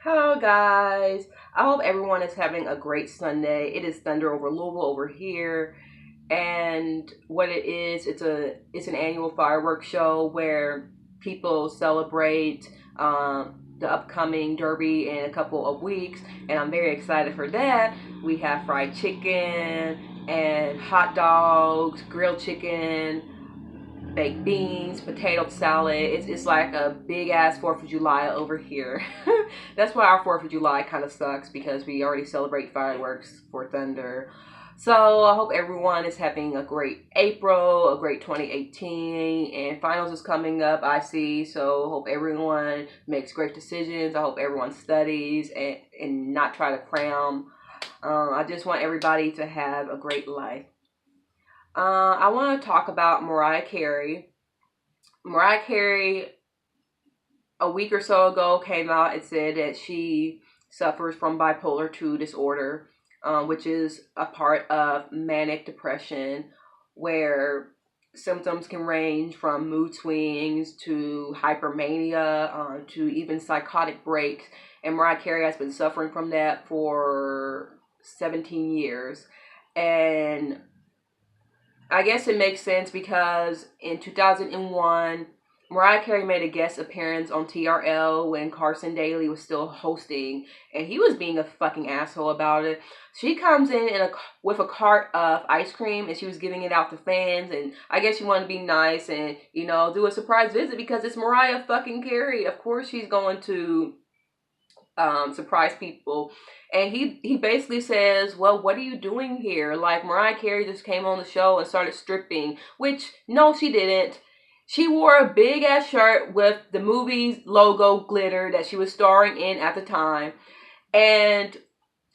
Hello, guys. I hope everyone is having a great Sunday. It is thunder over Louisville over here, and what it is, it's an annual fireworks show where people celebrate the upcoming Derby in a couple of weeks, and I'm very excited for that. We have fried chicken and hot dogs, grilled chicken, baked beans, potato salad. It's like a big ass 4th of July over here. That's why our 4th of July kind of sucks because we already celebrate fireworks for Thunder. So I hope everyone is having a great April, a great 2018, and finals is coming up, I see. So I hope everyone makes great decisions. I hope everyone studies and not try to cram. I just want everybody to have a great life. I want to talk about Mariah Carey. Mariah Carey, a week or so ago, came out and said that she suffers from bipolar 2 disorder, which is a part of manic depression, where symptoms can range from mood swings to hypermania to even psychotic breaks. And Mariah Carey has been suffering from that for 17 years. And I guess it makes sense because in 2001, Mariah Carey made a guest appearance on TRL when Carson Daly was still hosting, and he was being a fucking asshole about it. She comes with a cart of ice cream, and she was giving it out to fans, and I guess she wanted to be nice and do a surprise visit because it's Mariah fucking Carey. Of course, she's going to surprise people. And he basically says, well, what are you doing here? Like, Mariah Carey just came on the show and started stripping, which, no, she didn't. She wore a big ass shirt with the movie's logo glitter that she was starring in at the time. And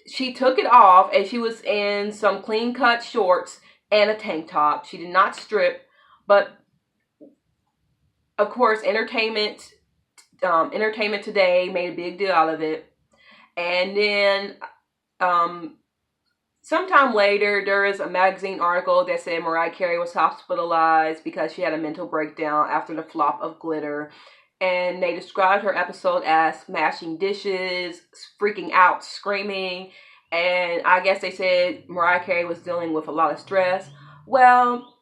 she took it off and she was in some clean cut shorts and a tank top. She did not strip, but of course, Entertainment Today made a big deal out of it. And then um, sometime later, there is a magazine article that said Mariah Carey was hospitalized because she had a mental breakdown after the flop of Glitter. And they described her episode as smashing dishes, freaking out, screaming. And I guess they said Mariah Carey was dealing with a lot of stress. Well,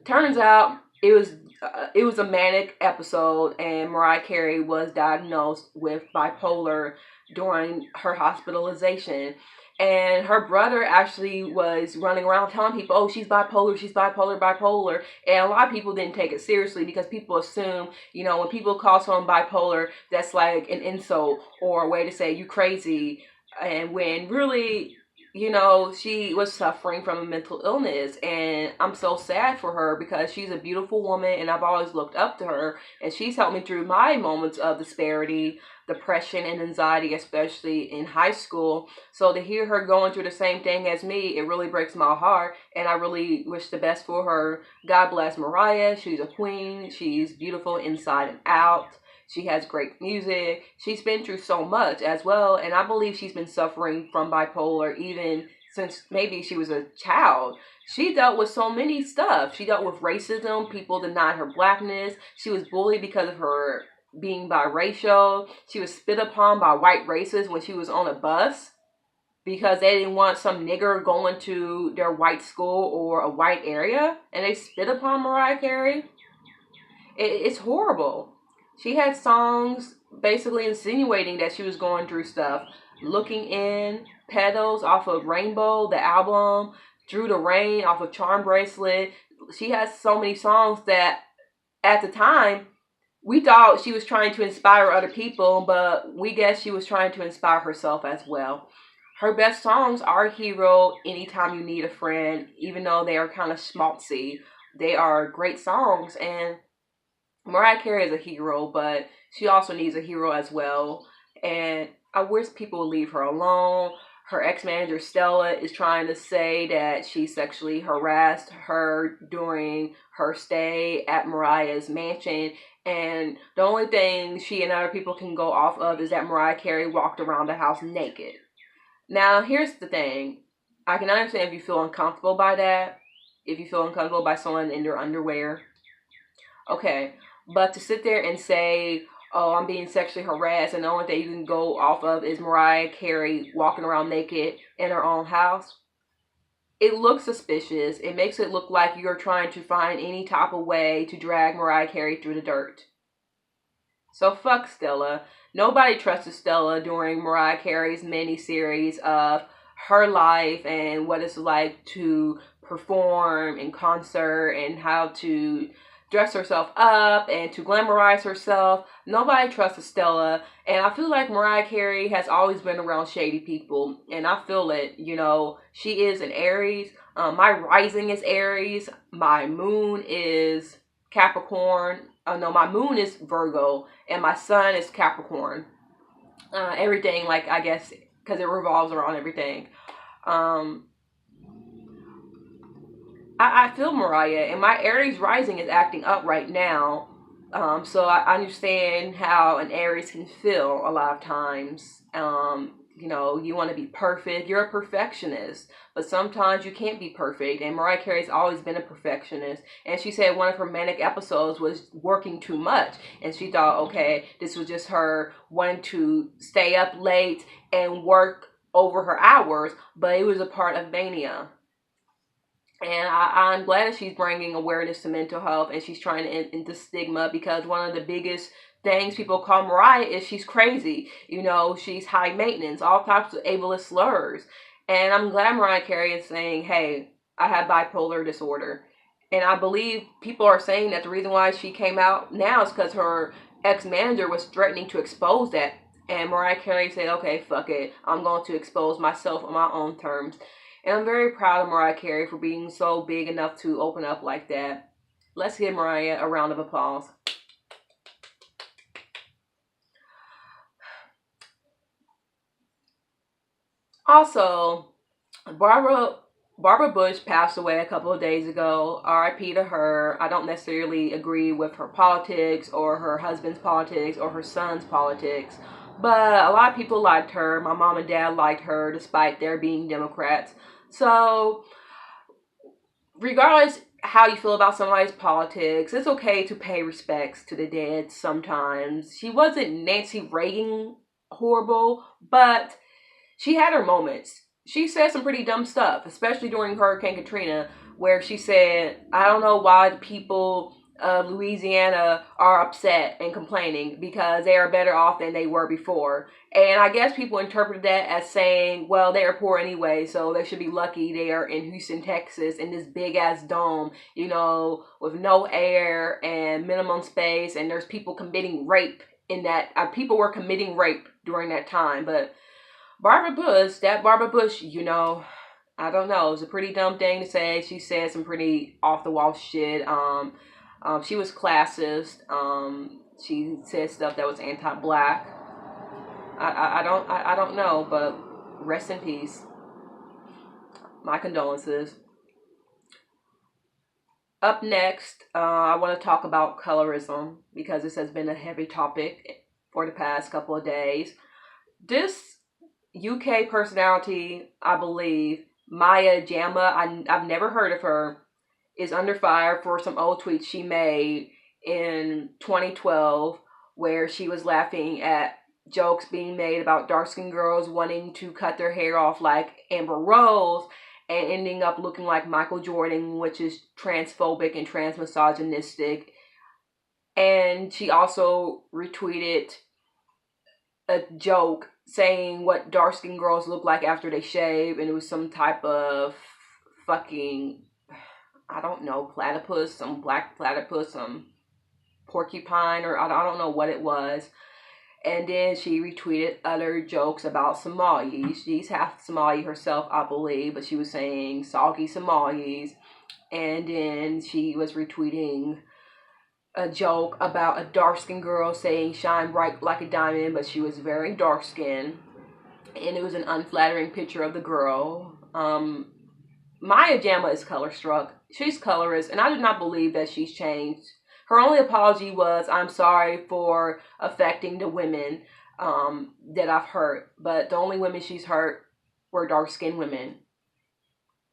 turns out it was a manic episode, and Mariah Carey was diagnosed with bipolar during her hospitalization. And her brother actually was running around telling people, oh, she's bipolar, bipolar. And a lot of people didn't take it seriously because people assume, when people call someone bipolar, that's like an insult or a way to say you crazy. And when really, she was suffering from a mental illness, and I'm so sad for her because she's a beautiful woman and I've always looked up to her, and she's helped me through my moments of disparity, depression, and anxiety, especially in high school. So to hear her going through the same thing as me, it really breaks my heart, and I really wish the best for her. God bless Mariah. She's a queen. She's beautiful inside and out. She has great music. She's been through so much as well. And I believe she's been suffering from bipolar even since maybe she was a child. She dealt with so many stuff. She dealt with racism. People denied her blackness. She was bullied because of her being biracial. She was spit upon by white racists when she was on a bus because they didn't want some nigger going to their white school or a white area. And they spit upon Mariah Carey. It's horrible. She had songs basically insinuating that she was going through stuff. Looking In, Petals off of Rainbow, the album, Through the Rain off of Charm Bracelet. She has so many songs that at the time we thought she was trying to inspire other people, but we guess she was trying to inspire herself as well. Her best songs are Hero, Anytime You Need a Friend, even though they are kind of schmaltzy. They are great songs, and Mariah Carey is a hero, but she also needs a hero as well. And I wish people would leave her alone. Her ex-manager Stella is trying to say that she sexually harassed her during her stay at Mariah's mansion. And the only thing she and other people can go off of is that Mariah Carey walked around the house naked. Now, here's the thing. I can understand if you feel uncomfortable by that. If you feel uncomfortable by someone in their underwear. Okay, but to sit there and say, oh, I'm being sexually harassed, and the only thing you can go off of is Mariah Carey walking around naked in her own house. It looks suspicious. It makes it look like you're trying to find any type of way to drag Mariah Carey through the dirt. So fuck Stella. Nobody trusted Stella during Mariah Carey's mini-series of her life and what it's like to perform in concert and how to dress herself up and to glamorize herself. Nobody trusted Stella. And I feel like Mariah Carey has always been around shady people. And I feel it. You know, she is an Aries. My rising is Aries. My moon is Capricorn. No, my moon is Virgo and my sun is Capricorn. Everything, like, I guess, because it revolves around everything. Um, I feel Mariah, and my Aries rising is acting up right now. So I understand how an Aries can feel a lot of times. You know, you want to be perfect. You're a perfectionist, but sometimes you can't be perfect. And Mariah Carey's always been a perfectionist. And she said one of her manic episodes was working too much. And she thought, okay, this was just her wanting to stay up late and work over her hours, but it was a part of mania. And I'm glad that she's bringing awareness to mental health and she's trying to end the stigma, because one of the biggest things people call Mariah is she's crazy. You know, she's high maintenance, all types of ableist slurs. And I'm glad Mariah Carey is saying, hey, I have bipolar disorder. And I believe people are saying that the reason why she came out now is because her ex-manager was threatening to expose that. And Mariah Carey said, okay, fuck it. I'm going to expose myself on my own terms. And I'm very proud of Mariah Carey for being so big enough to open up like that. Let's give Mariah a round of applause. Also, Barbara Barbara Bush passed away a couple of days ago. RIP to her. I don't necessarily agree with her politics or her husband's politics or her son's politics. But a lot of people liked her. My mom and dad liked her despite their being Democrats. So regardless how you feel about somebody's politics, it's okay to pay respects to the dead sometimes. She wasn't Nancy Reagan horrible, but she had her moments. She said some pretty dumb stuff, especially during Hurricane Katrina, where she said, I don't know why the people of Louisiana are upset and complaining because they are better off than they were before. And I guess people interpret that as saying, well, they are poor anyway, so they should be lucky they are in Houston, Texas, in this big ass dome, you know, with no air and minimum space, and there's people committing rape in that. People were committing rape during that time, but Barbara Bush, you know, I don't know. It was a pretty dumb thing to say. She said some pretty off the wall shit. She was classist. She said stuff that was anti-black. I don't know, but rest in peace. My condolences. Up next, I want to talk about colorism because this has been a heavy topic for the past couple of days. This UK personality, I believe, Maya Jama, I've never heard of her, is under fire for some old tweets she made in 2012 where she was laughing at jokes being made about dark-skinned girls wanting to cut their hair off like Amber Rose and ending up looking like Michael Jordan, which is transphobic and transmisogynistic. And she also retweeted a joke saying what dark skinned girls look like after they shave, and it was some type of fucking, I don't know, platypus, some black platypus, some porcupine, or I don't know what it was. And then she retweeted other jokes about Somalis. She's half Somali herself, I believe, but she was saying soggy Somalis. And then she was retweeting a joke about a dark skinned girl saying shine bright like a diamond, but she was very dark skinned. And it was an unflattering picture of the girl. Maya Jama is color struck. She's colorist, and I do not believe that she's changed. Her only apology was, I'm sorry for affecting the women that I've hurt. But the only women she's hurt were dark skinned women.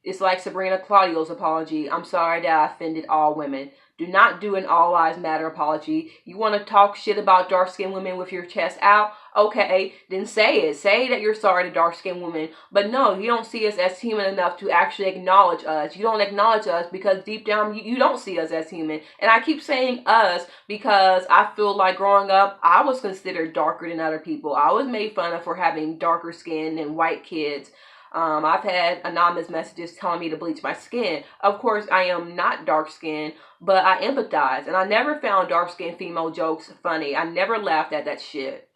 It's like Sabrina Claudio's apology. I'm sorry that I offended all women. Do not do an all lives matter apology. You want to talk shit about dark skinned women with your chest out? Okay, then say it. Say that you're sorry to dark skinned women. But no, you don't see us as human enough to actually acknowledge us. You don't acknowledge us because deep down you don't see us as human. And I keep saying us because I feel like growing up, I was considered darker than other people. I was made fun of for having darker skin than white kids. I've had anonymous messages telling me to bleach my skin. Of course, I am not dark skinned, but I empathize. And I never found dark skinned female jokes funny. I never laughed at that shit.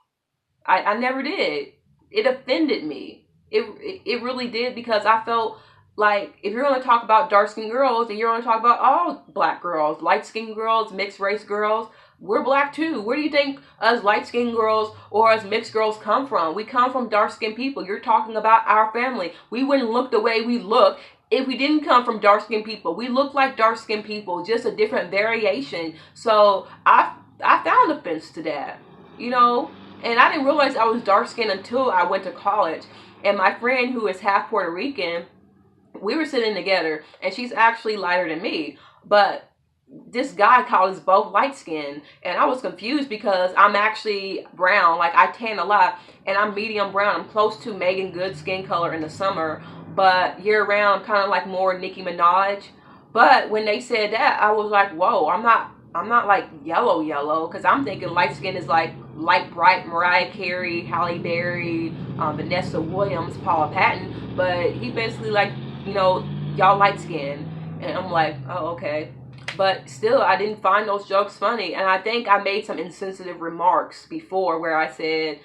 I never did. It offended me. It really did because I felt like if you're going to talk about dark skinned girls, then you're going to talk about all black girls, light skinned girls, mixed race girls. We're black too. Where do you think us light skinned girls or us mixed girls come from? We come from dark skinned people. You're talking about our family. We wouldn't look the way we look if we didn't come from dark skinned people. We look like dark skinned people, just a different variation. So I found offense to that, you know? And I didn't realize I was dark skinned until I went to college. And my friend who is half Puerto Rican, we were sitting together and she's actually lighter than me. But this guy called us both light skinned, and I was confused because I'm actually brown. Like I tan a lot, and I'm medium brown. I'm close to Megan Good skin color in the summer, but year round I'm kind of like more Nicki Minaj. But when they said that, I was like, whoa, I'm not like yellow, because I'm thinking light skin is like light bright Mariah Carey, Halle Berry, Vanessa Williams, Paula Patton. But he basically like, y'all light skin, and I'm like, oh okay. But still, I didn't find those jokes funny. And I think I made some insensitive remarks before where I said,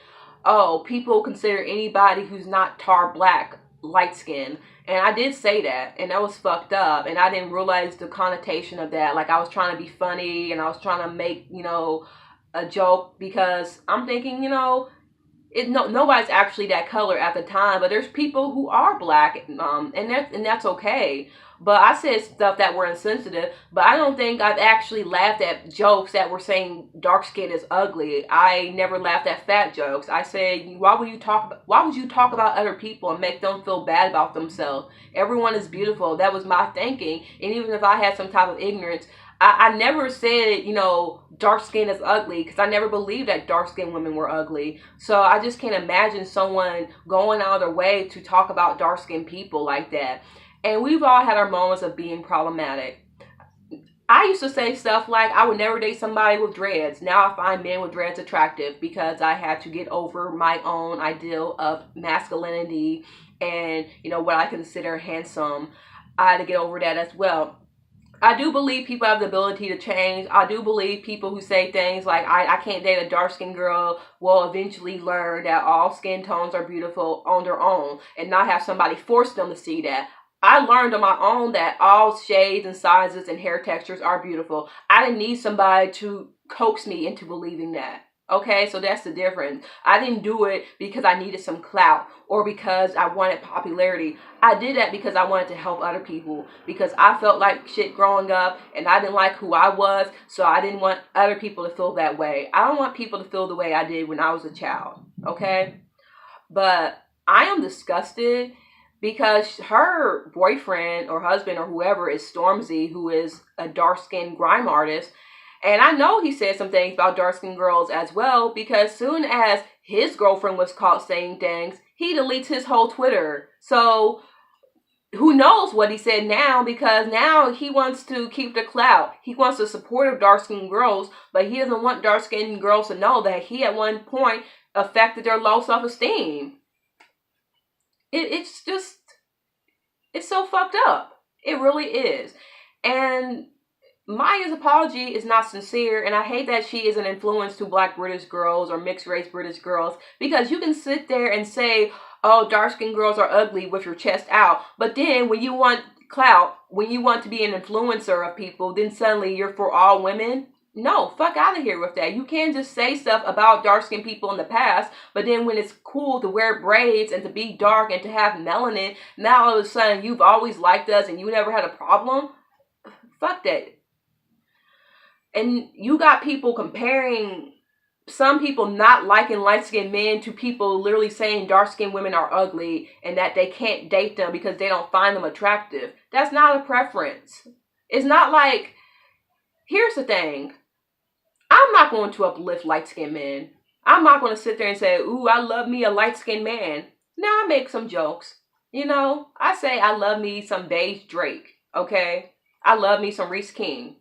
oh, people consider anybody who's not tar black light skinned. And I did say that. And that was fucked up. And I didn't realize the connotation of that. Like I was trying to be funny and I was trying to make, a joke because I'm thinking, nobody's actually that color at the time, but there's people who are black, and that's okay. But I said stuff that were insensitive, but I don't think I've actually laughed at jokes that were saying dark skin is ugly. I never laughed at fat jokes. I said, why would you talk about other people and make them feel bad about themselves? Everyone is beautiful. That was my thinking, and even if I had some type of ignorance, I never said, dark skin is ugly because I never believed that dark skinned women were ugly. So I just can't imagine someone going out of their way to talk about dark skinned people like that. And we've all had our moments of being problematic. I used to say stuff like I would never date somebody with dreads. Now I find men with dreads attractive because I had to get over my own ideal of masculinity and, what I consider handsome. I had to get over that as well. I do believe people have the ability to change. I do believe people who say things like, I can't date a dark-skinned girl will eventually learn that all skin tones are beautiful on their own and not have somebody force them to see that. I learned on my own that all shades and sizes and hair textures are beautiful. I didn't need somebody to coax me into believing that. Okay, so that's the difference. I didn't do it because I needed some clout or because I wanted popularity. I did that because I wanted to help other people, because I felt like shit growing up and I didn't like who I was, so I didn't want other people to feel that way. I don't want people to feel the way I did when I was a child, okay? But I am disgusted because her boyfriend or husband or whoever is Stormzy, who is a dark-skinned grime artist. And I know he said some things about dark-skinned girls as well, because soon as his girlfriend was caught saying things, he deletes his whole Twitter. So who knows what he said now, because now he wants to keep the clout. He wants the support of dark-skinned girls, but he doesn't want dark-skinned girls to know that he at one point affected their low self-esteem. It's so fucked up. It really is. And Maya's apology is not sincere, and I hate that she is an influence to black British girls or mixed race British girls, because you can sit there and say, oh, dark-skinned girls are ugly with your chest out, but then when you want clout, when you want to be an influencer of people, then suddenly you're for all women. No, fuck out of here with that. You can't just say stuff about dark-skinned people in the past, but then when it's cool to wear braids and to be dark and to have melanin, now all of a sudden you've always liked us and you never had a problem. Fuck that. And you got people comparing some people not liking light-skinned men to people literally saying dark-skinned women are ugly and that they can't date them because they don't find them attractive. That's not a preference. It's not like, here's the thing. I'm not going to uplift light-skinned men. I'm not going to sit there and say, ooh, I love me a light-skinned man. Now I make some jokes. You know, I say I love me some Beige Drake, okay? I love me some Reese King,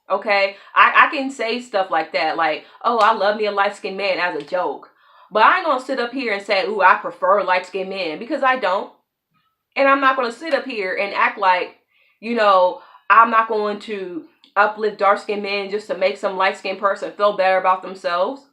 okay? I can say stuff like that, like, oh, I love me a light-skinned man as a joke. But I ain't going to sit up here and say, ooh, I prefer light-skinned men, because I don't. And I'm not going to sit up here and act like, you know, I'm not going to uplift dark-skinned men just to make some light-skinned person feel better about themselves.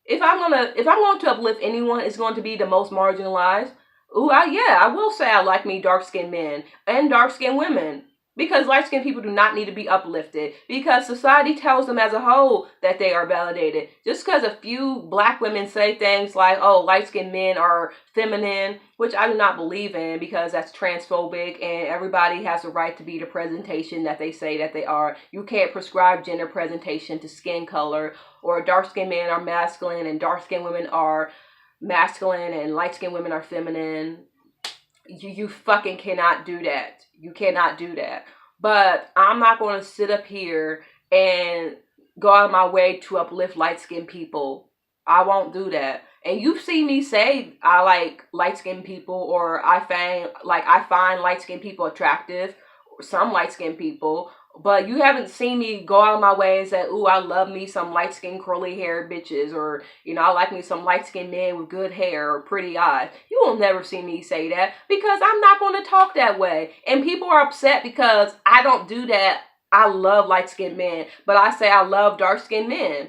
If I'm going to uplift anyone, it's going to be the most marginalized. Ooh, I will say I like me dark-skinned men and dark-skinned women. Because light-skinned people do not need to be uplifted. Because society tells them as a whole that they are validated. Just because a few black women say things like, oh, light-skinned men are feminine, which I do not believe in because that's transphobic and everybody has the right to be the presentation that they say that they are. You can't prescribe gender presentation to skin color, or dark-skinned men are masculine and dark-skinned women are masculine and light-skinned women are feminine. You fucking cannot do that. You cannot do that. But I'm not going to sit up here and go out of my way to uplift light-skinned people. I won't do that. And you've seen me say I like light-skinned people, or I find light-skinned people attractive, or some light-skinned people. But you haven't seen me go out of my way and say, ooh, I love me some light-skinned curly haired bitches, or, you know, I like me some light-skinned men with good hair or pretty eyes. You will never see me say that because I'm not going to talk that way. And people are upset because I don't do that. I love light-skinned men, but I say I love dark-skinned men.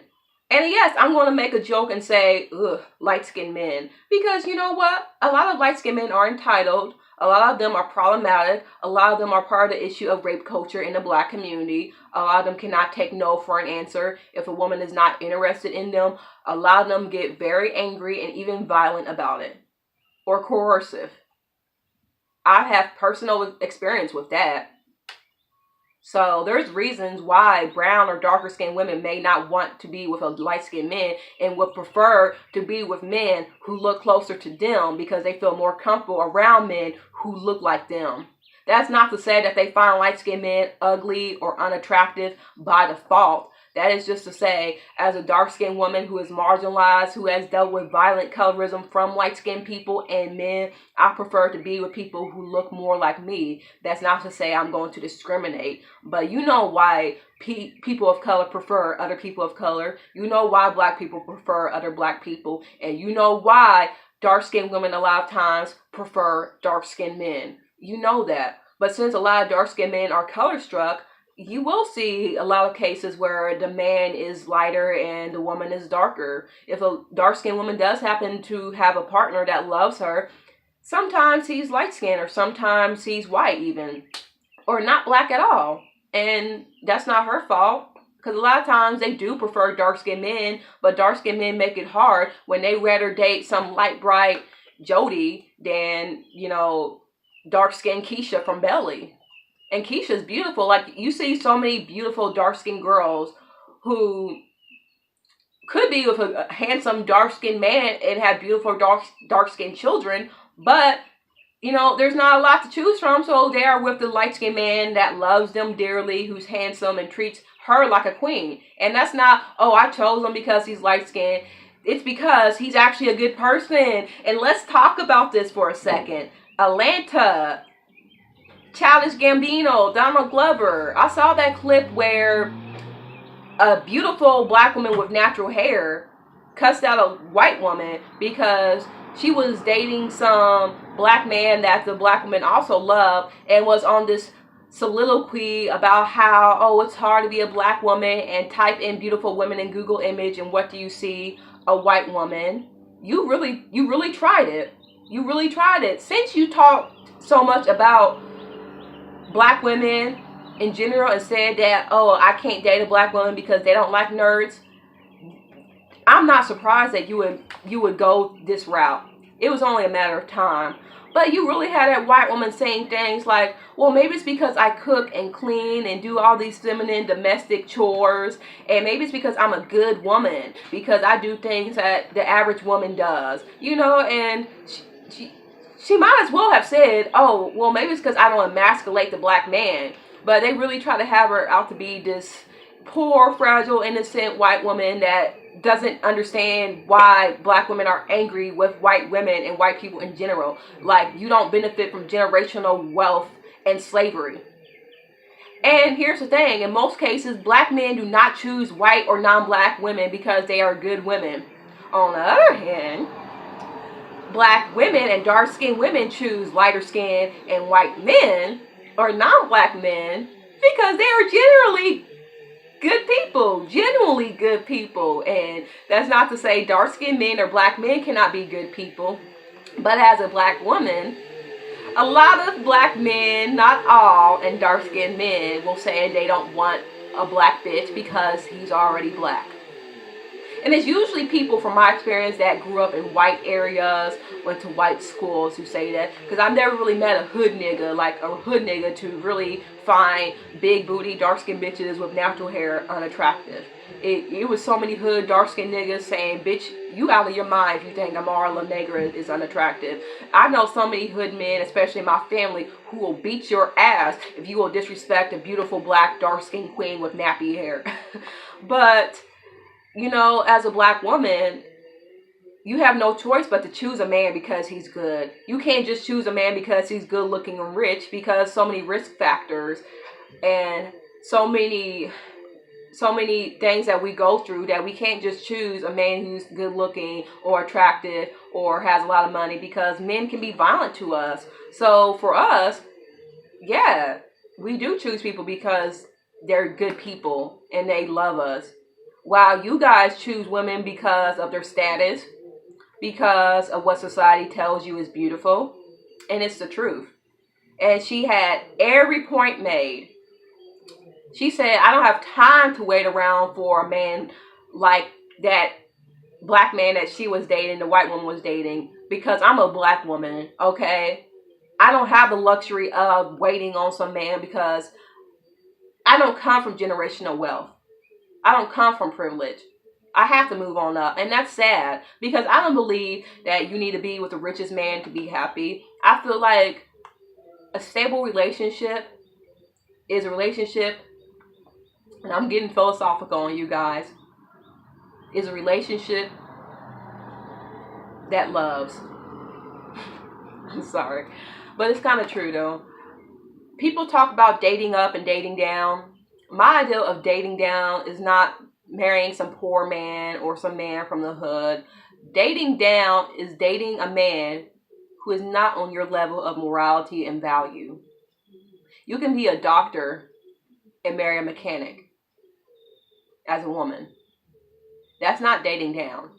And yes, I'm going to make a joke and say, ugh, light-skinned men. Because you know what? A lot of light-skinned men are entitled. A lot of them are problematic. A lot of them are part of the issue of rape culture in the black community. A lot of them cannot take no for an answer if a woman is not interested in them. A lot of them get very angry and even violent about it. Or coercive. I have personal experience with that. So there's reasons why brown or darker skinned women may not want to be with a light skinned man and would prefer to be with men who look closer to them because they feel more comfortable around men who look like them. That's not to say that they find light skinned men ugly or unattractive by default. That is just to say, as a dark-skinned woman who is marginalized, who has dealt with violent colorism from light-skinned people and men, I prefer to be with people who look more like me. That's not to say I'm going to discriminate, but you know why people of color prefer other people of color. You know why black people prefer other black people, and you know why dark-skinned women a lot of times prefer dark-skinned men. You know that. But since a lot of dark-skinned men are color-struck, you will see a lot of cases where the man is lighter and the woman is darker. If a dark-skinned woman does happen to have a partner that loves her, sometimes he's light-skinned or sometimes he's white even, or not black at all. And that's not her fault, because a lot of times they do prefer dark-skinned men, but dark-skinned men make it hard when they rather date some light, bright Jody than, you know, dark-skinned Keisha from Belly. And Keisha's beautiful. Like, you see so many beautiful dark-skinned girls who could be with a handsome dark-skinned man and have beautiful dark-skinned children, but, you know, there's not a lot to choose from, so they are with the light-skinned man that loves them dearly, who's handsome and treats her like a queen. And that's not, oh, I chose him because he's light-skinned. It's because he's actually a good person. And let's talk about this for a second. Atlanta, Childish Gambino, Donald Glover. I saw that clip where a beautiful black woman with natural hair cussed out a white woman because she was dating some black man that the black woman also loved, and was on this soliloquy about how, oh, it's hard to be a black woman, and type in beautiful women in Google image and what do you see? A white woman. You really tried it. You really tried it. Since you talked so much about black women in general and said that, oh, I can't date a black woman because they don't like nerds, I'm not surprised that you would go this route. It was only a matter of time. But you really had that white woman saying things like, well, maybe it's because I cook and clean and do all these feminine domestic chores. And maybe it's because I'm a good woman because I do things that the average woman does. You know, and she might as well have said, oh, well, maybe it's because I don't emasculate the black man. But they really try to have her out to be this poor, fragile, innocent white woman that doesn't understand why black women are angry with white women and white people in general. Like, you don't benefit from generational wealth and slavery. And here's the thing, in most cases, black men do not choose white or non-black women because they are good women. On the other hand, black women and dark-skinned women choose lighter skinned and white men or non-black men because they are generally good people, genuinely good people. And that's not to say dark-skinned men or black men cannot be good people. But as a black woman, a lot of black men, not all, and dark-skinned men will say they don't want a black bitch because he's already black. And it's usually people, from my experience, that grew up in white areas, went to white schools, who say that. Because I've never really met a hood nigga, like a hood nigga, to really find big booty, dark skinned bitches with natural hair unattractive. It was so many hood, dark skinned niggas saying, bitch, you out of your mind if you think Amara La Negra is unattractive. I know so many hood men, especially in my family, who will beat your ass if you will disrespect a beautiful black, dark skinned queen with nappy hair. But you know, as a black woman, you have no choice but to choose a man because he's good. You can't just choose a man because he's good looking and rich, because so many risk factors and so many things that we go through that we can't just choose a man who's good looking or attractive or has a lot of money, because men can be violent to us. So for us, yeah, we do choose people because they're good people and they love us. While you guys choose women because of their status, because of what society tells you is beautiful, and it's the truth. And she had every point made. She said, I don't have time to wait around for a man like that black man that she was dating, the white woman was dating, because I'm a black woman, okay? I don't have the luxury of waiting on some man because I don't come from generational wealth. I don't come from privilege. I have to move on up. And that's sad, because I don't believe that you need to be with the richest man to be happy. I feel like a stable relationship is a relationship, and I'm getting philosophical on you guys, is a relationship that loves. I'm sorry. But it's kind of true though. People talk about dating up and dating down. My idea of dating down is not marrying some poor man or some man from the hood. Dating down is dating a man who is not on your level of morality and value. You can be a doctor and marry a mechanic as a woman. That's not dating down.